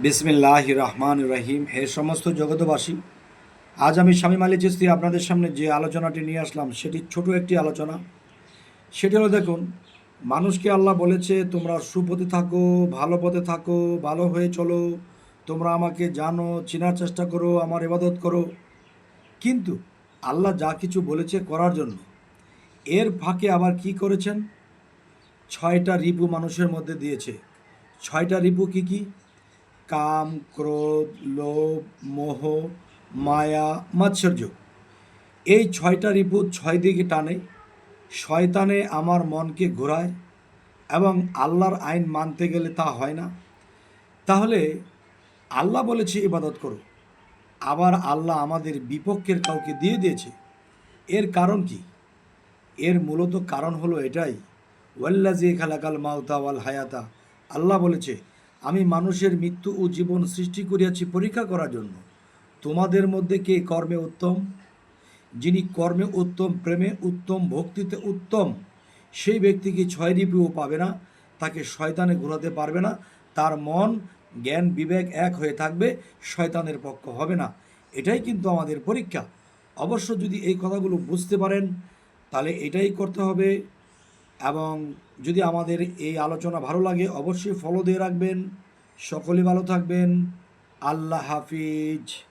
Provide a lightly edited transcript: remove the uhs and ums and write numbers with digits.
বিসমিল্লাহ রহমান রহিম। হে সমস্ত জগতবাসী, আজ আমি শামীম আলী চিশতি আপনাদের সামনে যে আলোচনাটি নিয়ে আসলাম সেটি ছোট একটি আলোচনা। সেটি হলো, দেখুন, মানুষকে আল্লাহ বলেছে তোমরা সুপথে থাকো, ভালো পথে থাকো, ভালো হয়ে চলো, তোমরা আমাকে জানো, চেনার চেষ্টা করো, আমার ইবাদত করো। কিন্তু আল্লাহ যা কিছু বলেছে করার জন্য, এর ফাঁকে আবার কি করেছেন? ছয়টা রিপু মানুষের মধ্যে দিয়েছে। ছয়টা রিপু কি কি? কাম, ক্রোধ, লোভ, মোহ, মায়া, মাৎসর্য। এই ছয়টা রিপু ছয় দিকে টানে। শয়তানে আমার মনকে ঘোরায় এবং আল্লাহর আইন মানতে গেলে তা হয় না। তাহলে আল্লাহ বলেছে ইবাদত করো, আবার আল্লাহ আমাদের বিপক্ষের কাউকে দিয়ে দিয়েছে। এর কারণ কি? এর মূলত কারণ হলো এটাই, ওয়াল্লাজি খালাকাল মাউতা ওয়াল হায়াতা। আল্লাহ বলেছে, আমি মানুষের মৃত্যু ও জীবন সৃষ্টি করিয়াছি পরীক্ষা করার জন্য। তোমাদের মধ্যে কে কর্মে উত্তম? যিনি কর্মে উত্তম, প্রেমে উত্তম, ভক্তিতে উত্তম, সেই ব্যক্তি কি ছয় রিপুও পাবে না? তাকে শয়তানে ঘোরাতে পারবে না। তার মন, জ্ঞান, বিবেক এক হয়ে থাকবে, শয়তানের পক্ষ হবে না। এটাই কিন্তু আমাদের পরীক্ষা। অবশ্য যদি এই কথাগুলো বুঝতে পারেন তাহলে এটাই করতে হবে। এবং যদি আমাদের এই আলোচনা ভালো লাগে অবশ্যই ফলো দিয়ে রাখবেন। সকলে ভালো থাকবেন। আল্লাহ হাফিজ।